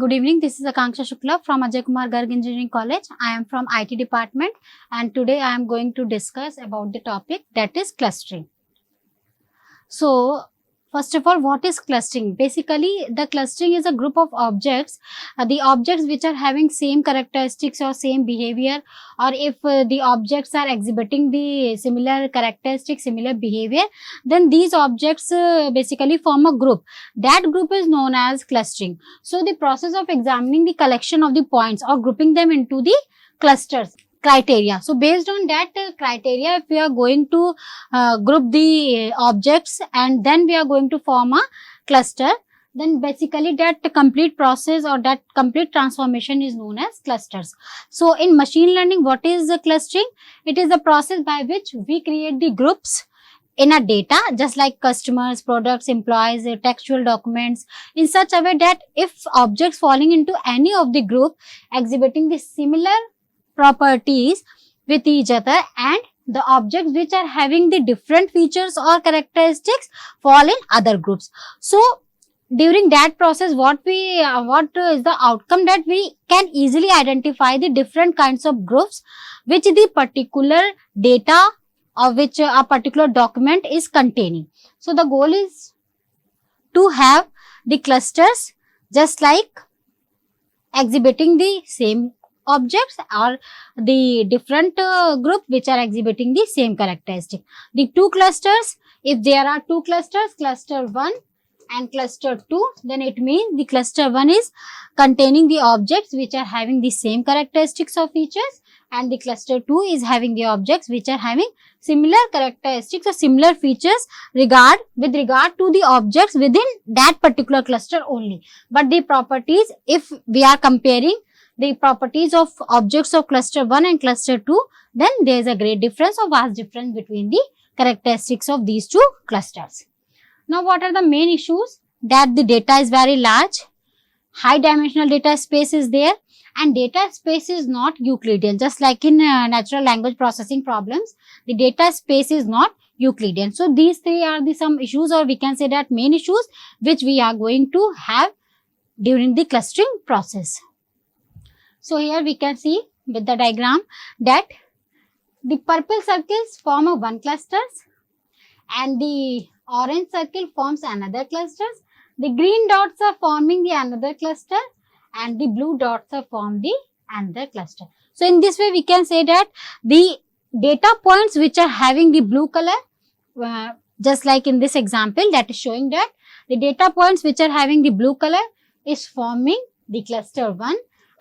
Good evening. This is Akanksha Shukla from Ajay Kumar Garg Engineering College. I am from IT department and today I am going to discuss about the topic that is clustering. So, first of all, what is clustering? Basically, the clustering is a group of objects, the objects which are having same characteristics or same behavior, or if the objects are exhibiting the similar characteristics, similar behavior, then these objects basically form a group. That group is known as clustering. So, the process of examining the collection of the points or grouping them into the clusters. Criteria. So, based on that criteria, if we are going to group the objects and then we are going to form a cluster, then basically that complete process or that complete transformation is known as clusters. So, in machine learning, what is the clustering? It is the process by which we create the groups in a data, just like customers, products, employees, textual documents, in such a way that if objects falling into any of the group exhibiting the similar properties with each other and the objects which are having the different features or characteristics fall in other groups. So, during that process, what is the outcome? That we can easily identify the different kinds of groups which the particular data or which a particular document is containing. So, the goal is to have the clusters just like exhibiting the same objects or the different group which are exhibiting the same characteristic. The two clusters, if there are two clusters, cluster 1 and cluster 2, then it means the cluster 1 is containing the objects which are having the same characteristics or features, and the cluster 2 is having the objects which are having similar characteristics or similar features with regard to the objects within that particular cluster only. But the properties, if we are comparing the properties of objects of cluster 1 and cluster 2, then there is a great difference or vast difference between the characteristics of these two clusters. Now, what are the main issues? That the data is very large, high dimensional data space is there, and data space is not Euclidean. Just like in natural language processing problems, the data space is not Euclidean. So, these three are the some issues, or we can say that main issues which we are going to have during the clustering process. So, here we can see with the diagram that the purple circles form a one clusters and the orange circle forms another clusters. The green dots are forming the another cluster and the blue dots are forming the another cluster. So, in this way we can say that the data points which are having the blue color, just like in this example, that is showing that the data points which are having the blue color is forming the cluster 1.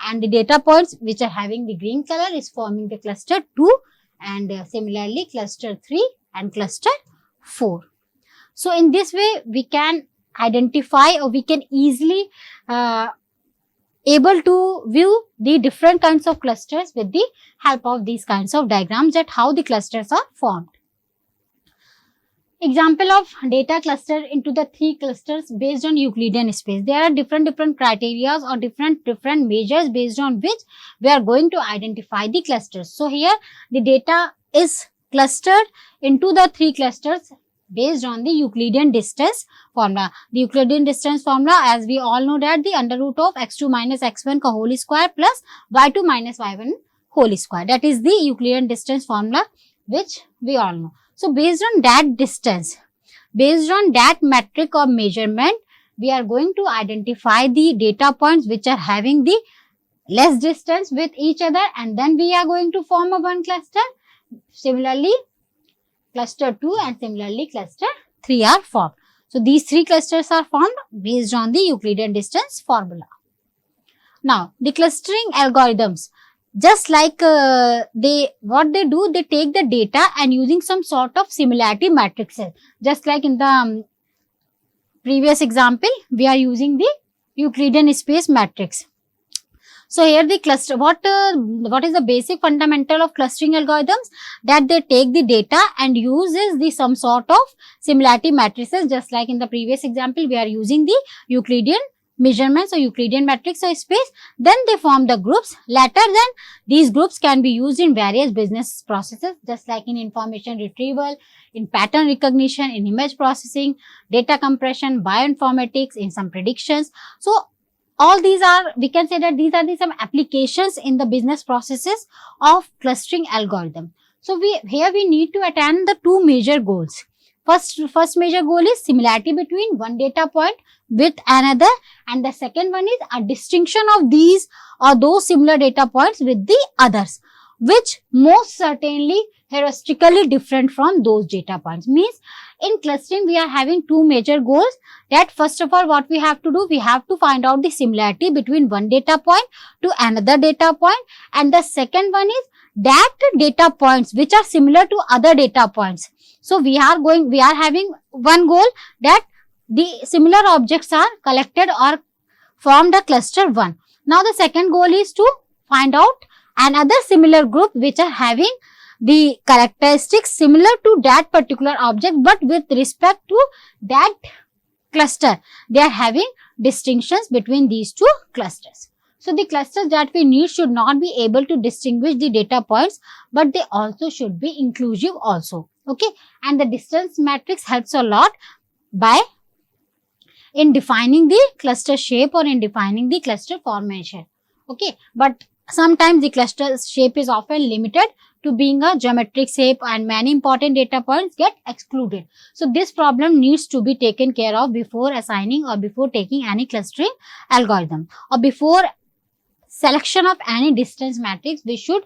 And the data points which are having the green color is forming the cluster 2, and similarly cluster 3 and cluster 4. So, in this way we can identify or we can easily able to view the different kinds of clusters with the help of these kinds of diagrams, that how the clusters are formed. Example of data cluster into the three clusters based on Euclidean space. There are different criteria or different measures based on which we are going to identify the clusters. So, here the data is clustered into the three clusters based on the Euclidean distance formula. The Euclidean distance formula, as we all know, that the under root of x2 minus x1 ka whole square plus y2 minus y1 whole square. That is the Euclidean distance formula which we all know. So, based on that distance, based on that metric of measurement, we are going to identify the data points which are having the less distance with each other, and then we are going to form a one cluster. Similarly, cluster 2 and similarly cluster 3 are formed. So, these three clusters are formed based on the Euclidean distance formula. Now, the clustering algorithms, just like what they do, they take the data and using some sort of similarity matrices. Just like in the previous example, we are using the Euclidean space matrix. So, here the cluster, what is the basic fundamental of clustering algorithms? That they take the data and uses the some sort of similarity matrices. Just like in the previous example, we are using the Euclidean measurements or Euclidean matrix or space, then they form the groups. Later, then these groups can be used in various business processes, just like in information retrieval, in pattern recognition, in image processing, data compression, bioinformatics, in some predictions. So, all these are, we can say that these are the some applications in the business processes of clustering algorithm. So here we need to attain the two major goals. First major goal is similarity between one data point with another, and the second one is a distinction of these or those similar data points with the others, which most certainly heuristically different from those data points. Means in clustering we are having two major goals. That first of all, what we have to do, we have to find out the similarity between one data point to another data point, and the second one is that data points which are similar to other data points. So we are having one goal, that the similar objects are collected or formed a cluster 1. Now the second goal is to find out another similar group which are having the characteristics similar to that particular object, but with respect to that cluster, they are having distinctions between these two clusters. So the clusters that we need should not be able to distinguish the data points, but they also should be inclusive also. Okay, and the distance matrix helps a lot by in defining the cluster shape or in defining the cluster formation. Okay, but sometimes the cluster shape is often limited to being a geometric shape, and many important data points get excluded. So this problem needs to be taken care of before assigning or before taking any clustering algorithm, or before selection of any distance matrix. We should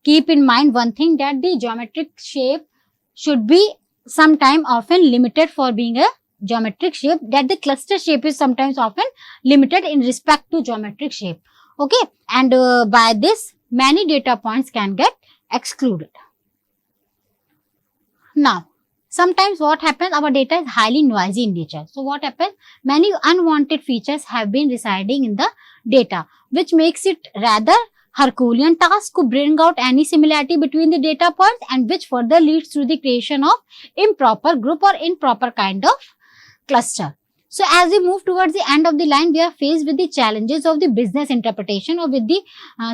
keep in mind one thing, that the geometric shape should be sometime often limited for being a geometric shape, that the cluster shape is sometimes often limited in respect to geometric shape. Okay, and by this many data points can get excluded. Now, sometimes what happens, our data is highly noisy in nature. So what happens, many unwanted features have been residing in the data, which makes it rather Herculean task to bring out any similarity between the data points, and which further leads to the creation of improper group or improper kind of cluster. So as we move towards the end of the line, we are faced with the challenges of the business interpretation, or with the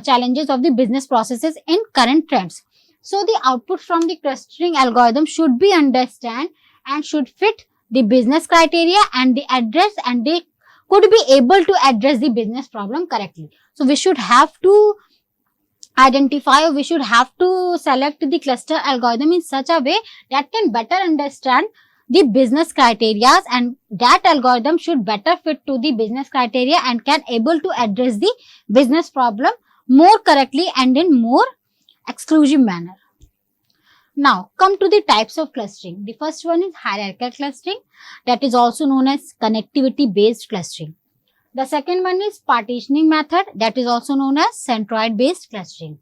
challenges of the business processes in current trends. So the output from the clustering algorithm should be understand and should fit the business criteria and the address, and they could be able to address the business problem correctly. So we should have to identify, or we should have to select the cluster algorithm in such a way that can better understand the business criteria, and that algorithm should better fit to the business criteria and can able to address the business problem more correctly and in more exclusive manner. Now come to the types of clustering. The first one is hierarchical clustering, that is also known as connectivity based clustering. The second one is partitioning method, that is also known as centroid based clustering.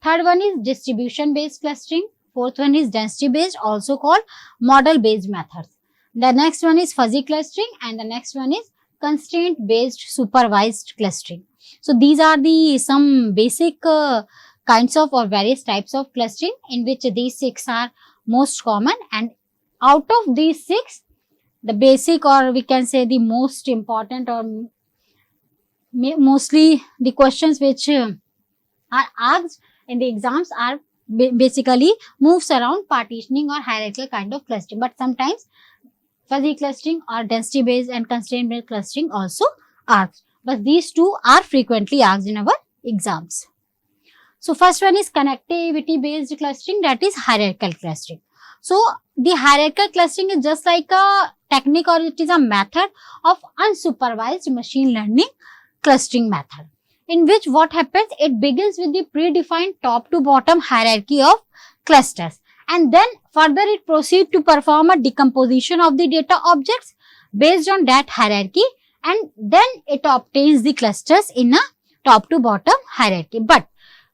Third one is distribution based clustering. Fourth one is density based, also called model based methods. The next one is fuzzy clustering, and the next one is constraint based supervised clustering. So these are the some basic kinds of or various types of clustering, in which these 6 are most common, and out of these 6, the basic, or we can say the most important, or mostly the questions which are asked in the exams are basically moves around partitioning or hierarchical kind of clustering, but sometimes fuzzy clustering or density based and constraint based clustering also asked, but these two are frequently asked in our exams. So first one is connectivity based clustering, that is hierarchical clustering. So the hierarchical clustering is just like a technique, or it is a method of unsupervised machine learning clustering method, in which what happens, it begins with the predefined top to bottom hierarchy of clusters, and then further it proceeds to perform a decomposition of the data objects based on that hierarchy, and then it obtains the clusters in a top to bottom hierarchy. But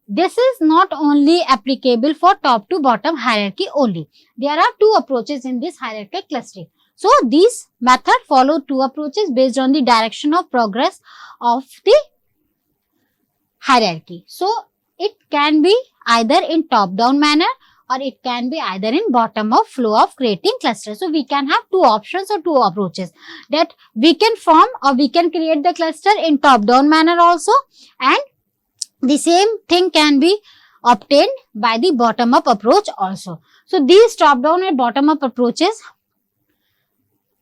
this is not only applicable for top to bottom hierarchy only. There are two approaches in this hierarchical clustering. So these method follow two approaches based on the direction of progress of the hierarchy. So it can be either in top down manner, or it can be either in bottom up flow of creating clusters. So we can have two options or two approaches, that we can form or we can create the cluster in top down manner also, and the same thing can be obtained by the bottom up approach also. So these top down and bottom up approaches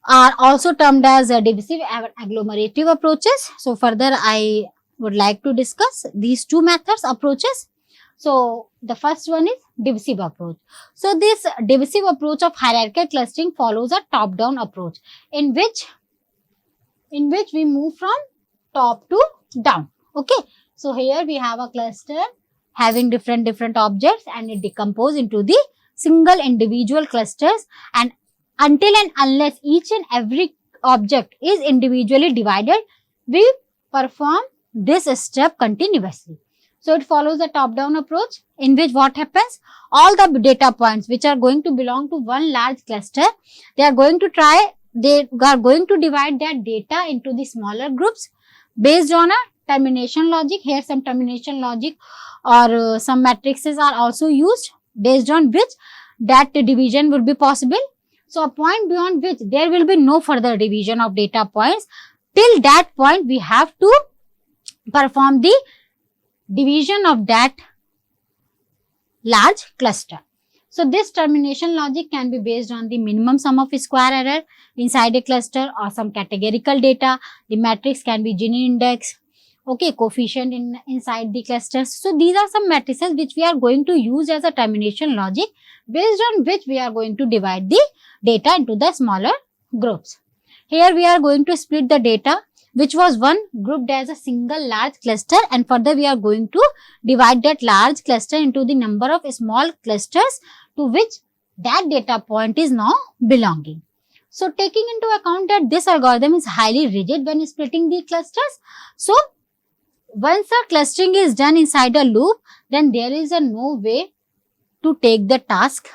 are also termed as divisive and agglomerative approaches. So further I would like to discuss these two methods approaches. So the first one is divisive approach. So this divisive approach of hierarchical clustering follows a top down approach in which we move from top to down. Okay, so here we have a cluster having different objects, and it decomposes into the single individual clusters, and until and unless each and every object is individually divided, we perform this step continuously. So it follows a top down approach in which what happens, all the data points which are going to belong to one large cluster, they are going to divide their data into the smaller groups based on a termination logic. Here some termination logic or some matrices are also used based on which that division would be possible. So a point beyond which there will be no further division of data points, till that point we have to perform the division of that large cluster. So this termination logic can be based on the minimum sum of square error inside a cluster or some categorical data. The matrix can be Gini index, okay, coefficient inside the clusters. So these are some matrices which we are going to use as a termination logic, based on which we are going to divide the data into the smaller groups. Here we are going to split the data which was one grouped as a single large cluster, and further we are going to divide that large cluster into the number of small clusters to which that data point is now belonging. So taking into account that this algorithm is highly rigid when splitting the clusters, so once a clustering is done inside a loop, then there is no way to take the task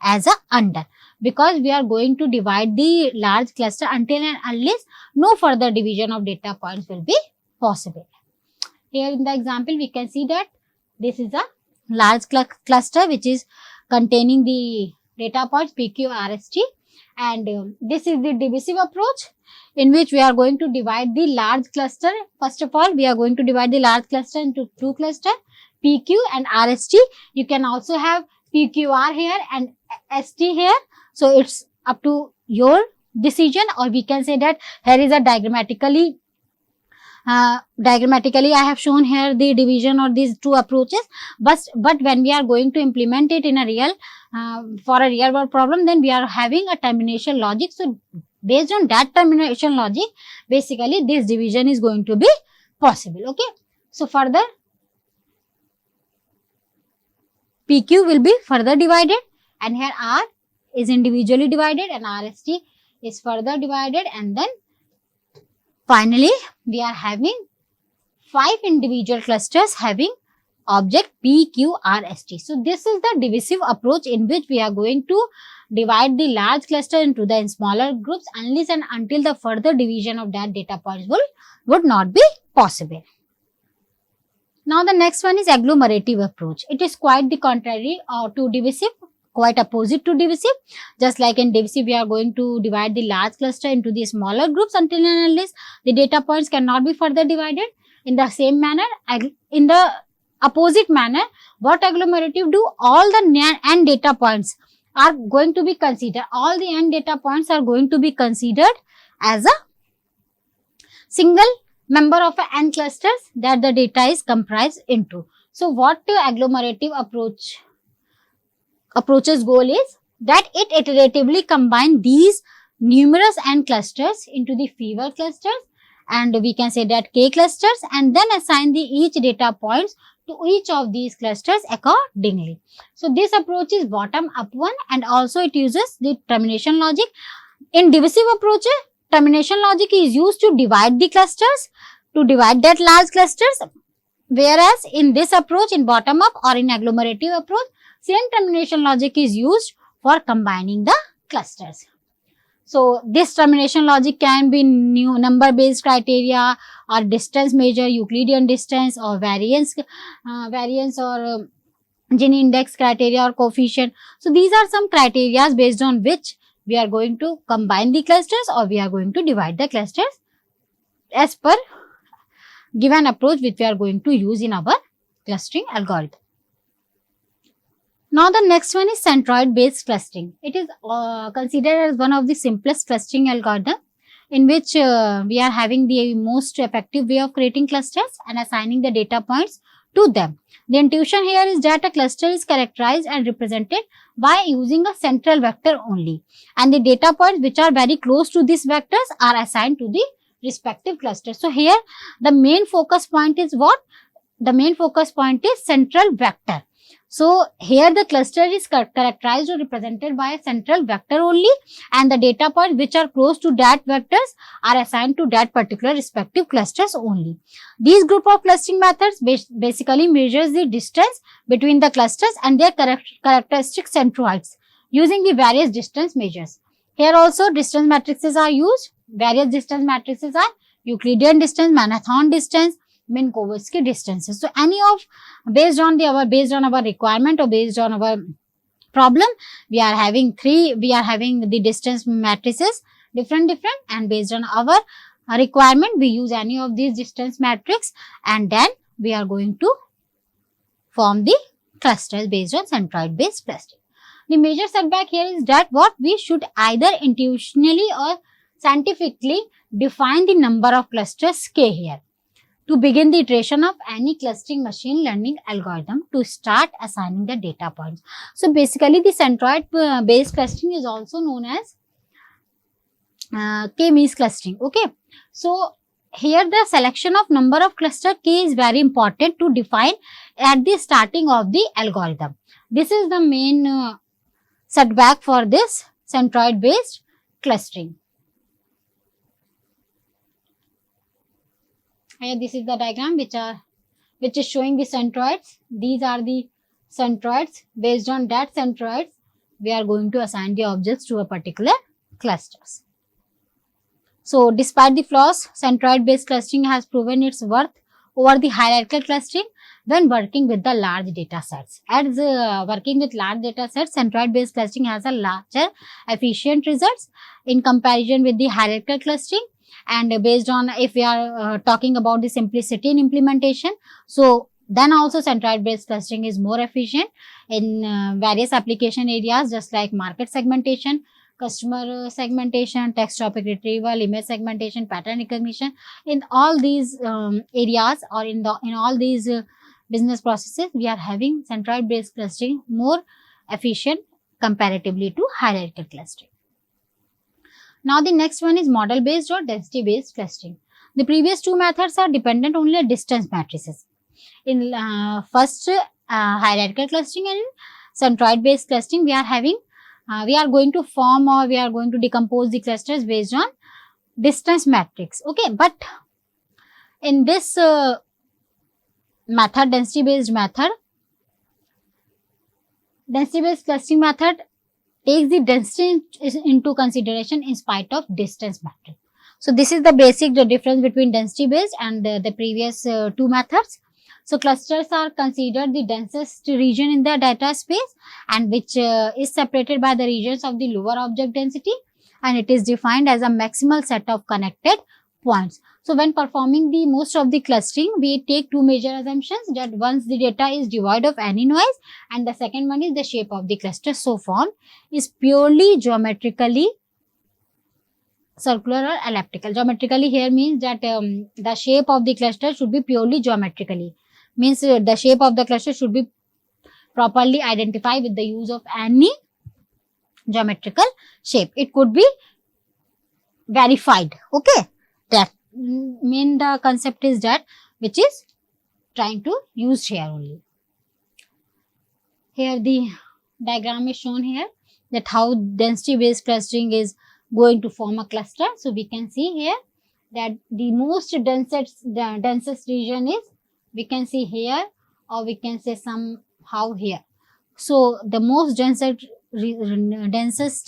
as a undone, because we are going to divide the large cluster until and unless no further division of data points will be possible. Here in the example we can see that this is a large cluster which is containing the data points PQ, RST, and this is the divisive approach in which we are going to divide the large cluster. First of all, we are going to divide the large cluster into two clusters, PQ and RST. You can also have PQR here and ST here. So it's up to your decision, or we can say that here is a diagrammatically I have shown here the division of these two approaches, but when we are going to implement it in a real for a real world problem, then we are having a termination logic. So based on that termination logic, basically this division is going to be possible. Okay, so further PQ will be further divided, and here R is individually divided and RST is further divided, and then finally we are having 5 individual clusters having object P, Q, R, S, T. So this is the divisive approach in which we are going to divide the large cluster into the smaller groups unless and until the further division of that data points would not be possible. Now the next one is agglomerative approach. It is quite the contrary to divisive, quite opposite to divisive. Just like in divisive, we are going to divide the large cluster into the smaller groups until and unless the data points cannot be further divided. In the same manner, in the opposite manner, what agglomerative do, all the n data points are going to be considered. All the n data points are going to be considered as a single member of n clusters that the data is comprised into. So what agglomerative approach's goal is that it iteratively combine these numerous n clusters into the fewer clusters, and we can say that k clusters, and then assign the each data points to each of these clusters accordingly. So this approach is bottom up one, and also it uses the termination logic. In divisive approach, termination logic is used to divide the clusters, to divide that large clusters, whereas in this approach, in bottom up or in agglomerative approach, same termination logic is used for combining the clusters. So this termination logic can be number based criteria or distance measure, Euclidean distance, or variance or Gini index criteria or coefficient. So these are some criteria based on which we are going to combine the clusters or we are going to divide the clusters as per given approach which we are going to use in our clustering algorithm. Now the next one is centroid based clustering. It is considered as one of the simplest clustering algorithm, in which we are having the most effective way of creating clusters and assigning the data points to them. The intuition here is that a cluster is characterized and represented by using a central vector only, and the data points which are very close to these vectors are assigned to the respective cluster. So here the main focus point is what? The main focus point is central vector. So here the cluster is characterized or represented by a central vector only, and the data points which are close to that vectors are assigned to that particular respective clusters only. These group of clustering methods basically measures the distance between the clusters and their characteristic centroids using the various distance measures. Here also distance matrices are used. Various distance matrices are Euclidean distance, Manhattan distance, Minkowski distances. So any of based on our requirement or based on our problem, we are having the distance matrices different, and based on our requirement we use any of these distance matrix, and then we are going to form the clusters based on centroid based clustering. The major setback here is that what we should either intuitionally or scientifically define the number of clusters k here to begin the iteration of any clustering machine learning algorithm to start assigning the data points. So basically the centroid based clustering is also known as k-means clustering. Okay, so here the selection of number of cluster k is very important to define at the starting of the algorithm. This is the main setback for this centroid based clustering. Here this is the diagram which is showing the centroids. These are the centroids. Based on that centroids, we are going to assign the objects to a particular clusters. So despite the flaws, centroid based clustering has proven its worth over the hierarchical clustering when working with the large data sets. As working with large data sets, centroid based clustering has a larger efficient results in comparison with the hierarchical clustering. And based on, if we are talking about the simplicity in implementation, so then also centroid based clustering is more efficient in various application areas, just like market segmentation, customer segmentation, text topic retrieval, image segmentation, pattern recognition. In all these areas, or in all these business processes, we are having centroid based clustering more efficient comparatively to hierarchical clustering. Now the next one is model based or density based clustering. The previous two methods are dependent only on distance matrices. In first hierarchical clustering and in centroid based clustering, we are having we are going to form, or we are going to decompose the clusters based on distance matrix. Okay, but in this method, density based clustering method takes the density into consideration in spite of distance matrix. So this is the basic difference between density based and the previous two methods. So clusters are considered the densest region in the data space, and which is separated by the regions of the lower object density, and it is defined as a maximal set of connected points. So when performing the most of the clustering, we take two major assumptions, that once the data is devoid of any noise, and the second one is the shape of the cluster so formed is purely geometrically circular or elliptical. Geometrically here means that the shape of the cluster should be purely geometrically, means the shape of the cluster should be properly identified with the use of any geometrical shape. It could be verified. Okay, that mean the concept is that which is trying to use here only. Here the diagram is shown here, that how density based clustering is going to form a cluster. So we can see here that the most densest region is, we can see here, or we can say somehow here. So the most densest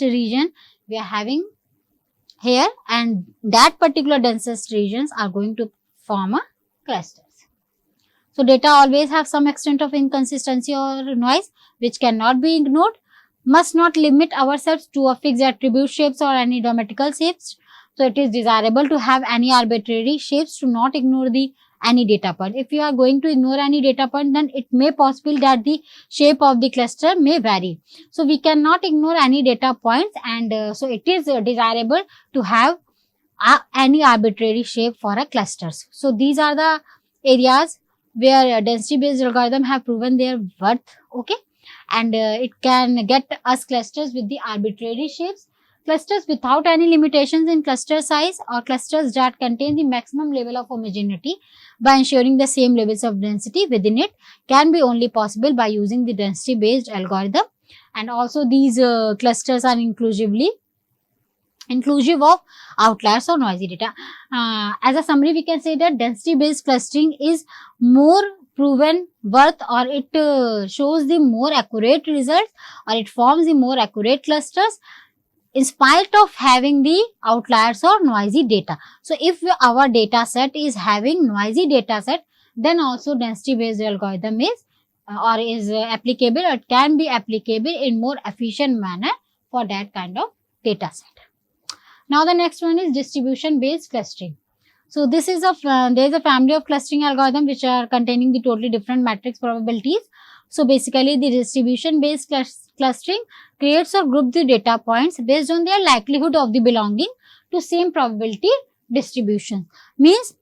region we are having here, and that particular densest regions are going to form a clusters. So data always have some extent of inconsistency or noise which cannot be ignored. Must not limit ourselves to a fixed attribute shapes or any geometrical shapes. So it is desirable to have any arbitrary shapes, to not ignore the any data point. If you are going to ignore any data point, then it may possible that the shape of the cluster may vary. So we cannot ignore any data points, and so it is desirable to have any arbitrary shape for a clusters. So these are the areas where density based algorithm have proven their worth. Okay, and it can get us clusters with the arbitrary shapes, clusters without any limitations in cluster size, or clusters that contain the maximum level of homogeneity by ensuring the same levels of density within it can be only possible by using the density based algorithm. And also these clusters are inclusive of outliers or noisy data. As a summary, we can say that density based clustering is more proven worth, or it shows the more accurate results, or it forms the more accurate clusters in spite of having the outliers or noisy data. So if our data set is having noisy data set, then also density based algorithm is applicable, or it can be applicable in more efficient manner for that kind of data set. Now the next one is distribution based clustering. So this is there is a family of clustering algorithm which are containing the totally different matrix probabilities. So basically the distribution based clustering creates or groups the data points based on their likelihood of the belonging to same probability distribution. Means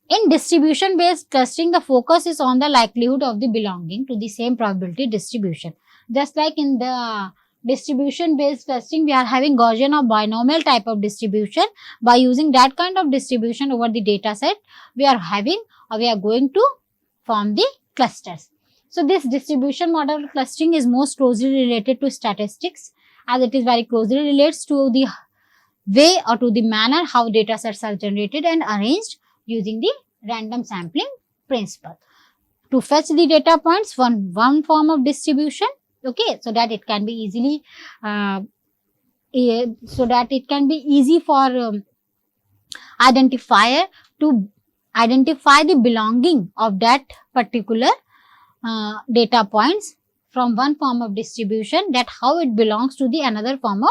in distribution based clustering, the focus is on the likelihood of the belonging to the same probability distribution. Just like in the distribution based clustering, we are having Gaussian or binomial type of distribution. By using that kind of distribution over the data set, we are going to form the clusters. So this distribution model clustering is most closely related to statistics, as it is very closely relates to the way or to the manner how data sets are generated and arranged using the random sampling principle to fetch the data points from one form of distribution. Okay, so that it can be easily easy for identifier to identify the belonging of that particular data points from one form of distribution, that how it belongs to the another form of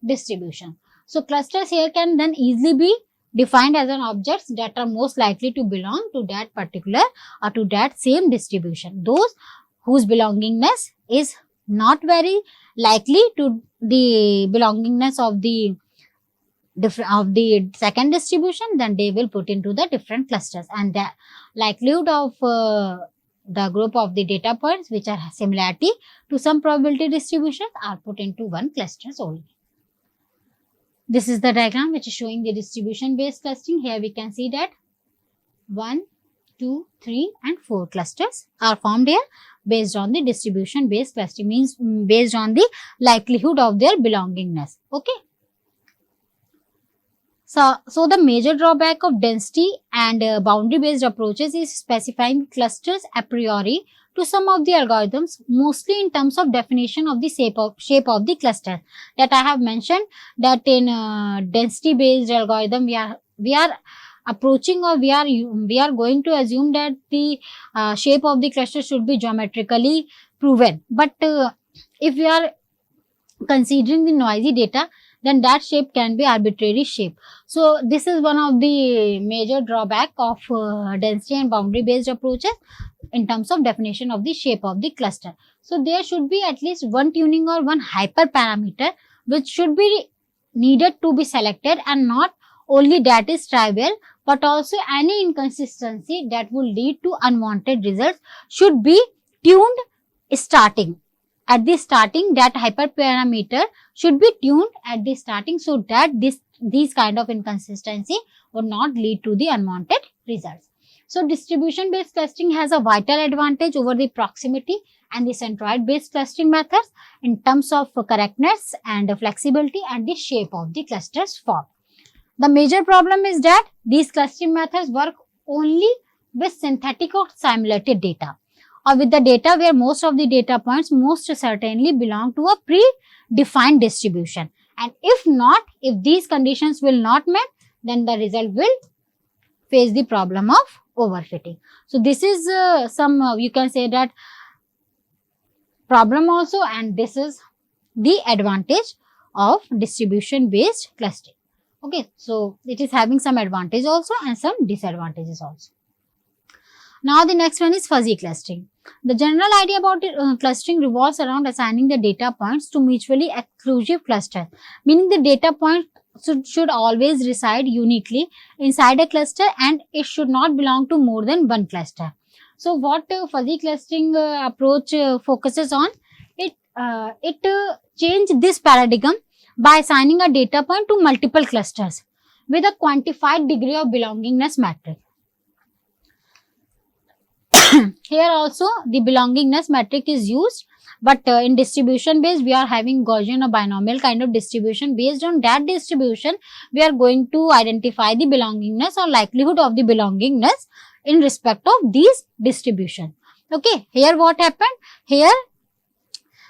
distribution. So clusters here can then easily be defined as an objects that are most likely to belong to that particular or to that same distribution. Those whose belongingness is not very likely to the belongingness of the second distribution, then they will put into the different clusters, and the likelihood of the group of the data points which are similarity to some probability distributions are put into one clusters only. This is the diagram which is showing the distribution based clustering. Here we can see that 1, 2, 3 and 4 clusters are formed here based on the distribution based clustering, means based on the likelihood of their belongingness. Okay. So the major drawback of density and boundary based approaches is specifying clusters a priori to some of the algorithms, mostly in terms of definition of the shape of the cluster. That I have mentioned that in density based algorithm we are approaching, or we are going to assume that the shape of the cluster should be geometrically proven. But if we are considering the noisy data, then that shape can be arbitrary shape. So this is one of the major drawback of density and boundary based approaches in terms of definition of the shape of the cluster. So there should be at least one tuning or one hyperparameter which should be needed to be selected, and not only that is trivial, but also any inconsistency that will lead to unwanted results should be tuned starting. At the starting, that hyperparameter should be tuned at the starting, so that these kind of inconsistency would not lead to the unwanted results. So distribution based clustering has a vital advantage over the proximity and the centroid based clustering methods in terms of correctness and flexibility and the shape of the clusters formed. The major problem is that these clustering methods work only with synthetic or simulated data, or with the data where most of the data points most certainly belong to a predefined distribution. And if these conditions will not met, then the result will face the problem of overfitting. So this is you can say that problem also, and this is the advantage of distribution based clustering. Okay, so it is having some advantage also and some disadvantages also. Now the next one is fuzzy clustering. The general idea about clustering revolves around assigning the data points to mutually exclusive clusters, meaning the data point should always reside uniquely inside a cluster and it should not belong to more than one cluster. So what fuzzy clustering approach focuses on? It changed this paradigm by assigning a data point to multiple clusters with a quantified degree of belongingness metric. Here also the belongingness metric is used, but in distribution based we are having Gaussian or binomial kind of distribution. Based on that distribution, we are going to identify the belongingness or likelihood of the belongingness in respect of these distribution. Okay, here what happened? Here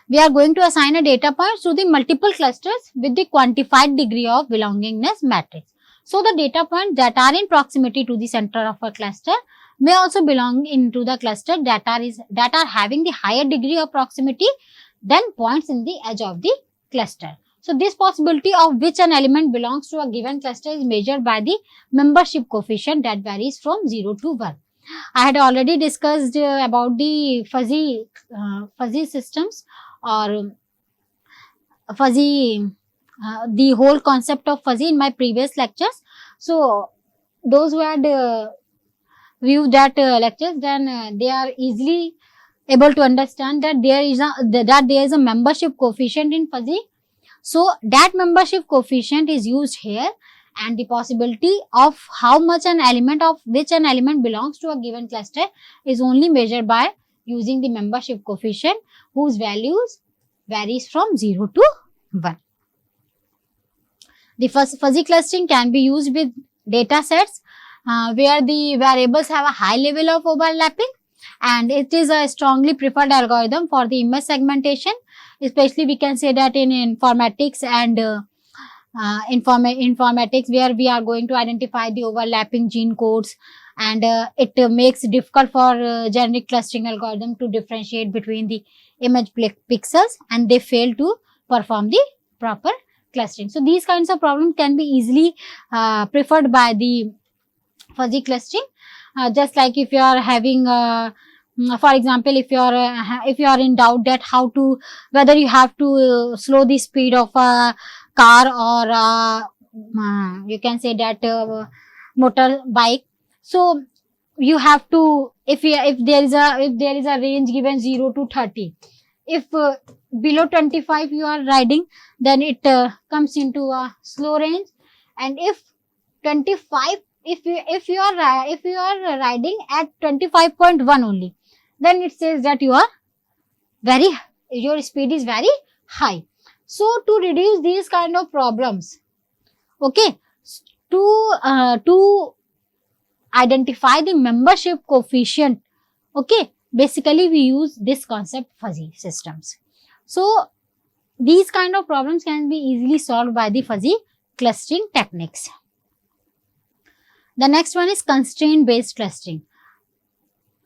we are going to assign a data point to the multiple clusters with the quantified degree of belongingness matrix. So the data points that are in proximity to the center of a cluster may also belong into the cluster that are having the higher degree of proximity than points in the edge of the cluster. So this possibility of which an element belongs to a given cluster is measured by the membership coefficient that varies from 0 to 1. I had already discussed about the fuzzy systems or fuzzy the whole concept of fuzzy in my previous lectures. So those who had viewed that lectures, then they are easily able to understand that there is a membership coefficient in fuzzy. So that membership coefficient is used here, and the possibility of how much an element of which an element belongs to a given cluster is only measured by using the membership coefficient, whose values varies from 0 to 1. The fuzzy clustering can be used with data sets where the variables have a high level of overlapping, and it is a strongly preferred algorithm for the image segmentation. Especially we can say that in informatics and informatics, where we are going to identify the overlapping gene codes, and it makes it difficult for generic clustering algorithm to differentiate between the image pixels, and they fail to perform the proper clustering. So these kinds of problems can be easily preferred by the fuzzy clustering. Just like if you are having for example, if you are in doubt that whether you have to slow the speed of a car or you can say that motorbike. So you have to, if there is a range given 0 to 30, if below 25 you are riding, then it comes into a slow range, and if 25, if you are riding at 25.1 only, then it says that your speed is very high. So to reduce these kind of problems, okay, to identify the membership coefficient, okay, basically we use this concept fuzzy systems. So these kind of problems can be easily solved by the fuzzy clustering techniques. The next one is constraint-based clustering.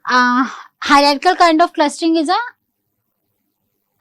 Hierarchical kind of clustering is a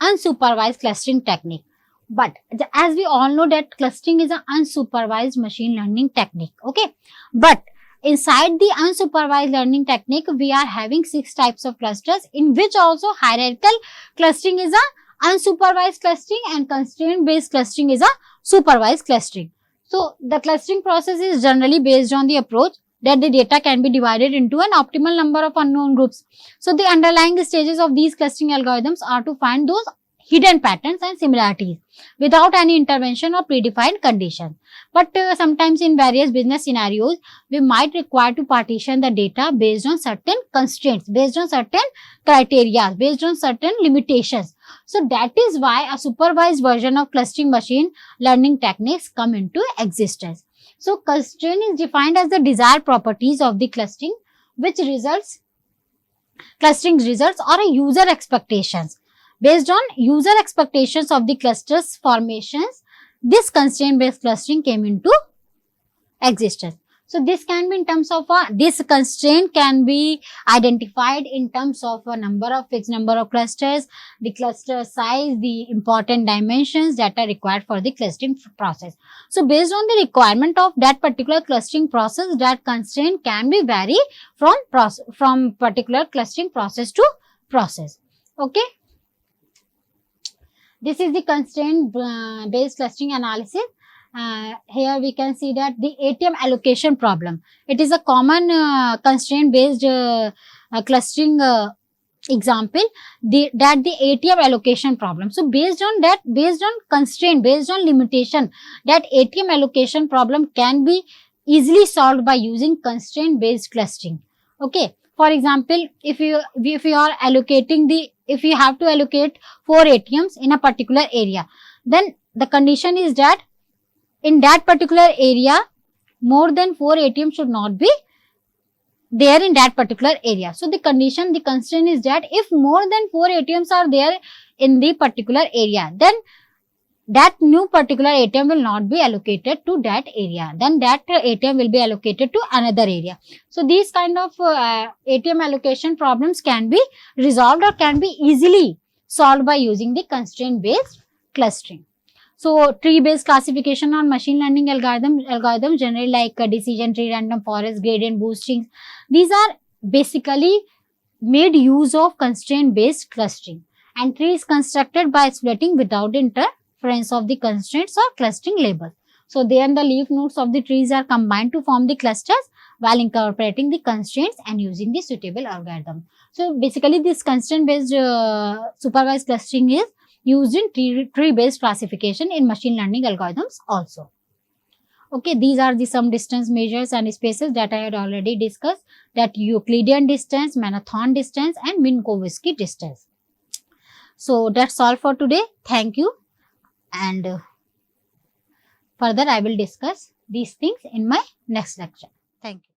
unsupervised clustering technique. But as we all know that clustering is an unsupervised machine learning technique. Okay. But inside the unsupervised learning technique, we are having 6 types of clusters, in which also hierarchical clustering is a unsupervised clustering and constraint-based clustering is a supervised clustering. So the clustering process is generally based on the approach that the data can be divided into an optimal number of unknown groups. So the underlying stages of these clustering algorithms are to find those hidden patterns and similarities without any intervention or predefined condition. But sometimes in various business scenarios, we might require to partition the data based on certain constraints, based on certain criteria, based on certain limitations. So that is why a supervised version of clustering machine learning techniques come into existence. So constraint is defined as the desired properties of the clustering, clustering results or a user expectations. Based on user expectations of the clusters formations, this constraint-based clustering came into existence. So this can be in terms of this constraint can be identified in terms of a fixed number of clusters, the cluster size, the important dimensions that are required for the clustering process. So based on the requirement of that particular clustering process, that constraint can be vary from particular clustering process to process. Okay. This is the constraint based clustering analysis. Here we can see that the ATM allocation problem. It is a common constraint based clustering example, that the ATM allocation problem. So based on that, based on constraint, based on limitation, that ATM allocation problem can be easily solved by using constraint based clustering. Okay. For example, if you are allocating if you have to allocate 4 ATMs in a particular area, then the condition is that in that particular area, more than 4 ATMs should not be there in that particular area. So the constraint is that if more than 4 ATMs are there in the particular area, then that new particular ATM will not be allocated to that area. Then that ATM will be allocated to another area. So these kind of ATM allocation problems can be resolved or can be easily solved by using the constraint based clustering. So tree based classification on machine learning algorithms generally like decision tree, random forest, gradient boosting, these are basically made use of constraint based clustering, and tree is constructed by splitting without interference of the constraints or clustering labels. So then the leaf nodes of the trees are combined to form the clusters while incorporating the constraints and using the suitable algorithm. So basically this constraint based supervised clustering is used in tree based classification in machine learning algorithms also. Okay, these are the some distance measures and spaces that I had already discussed, that Euclidean distance, Manhattan distance and Minkowski distance. So that's all for today. Thank you, and further I will discuss these things in my next lecture. Thank you.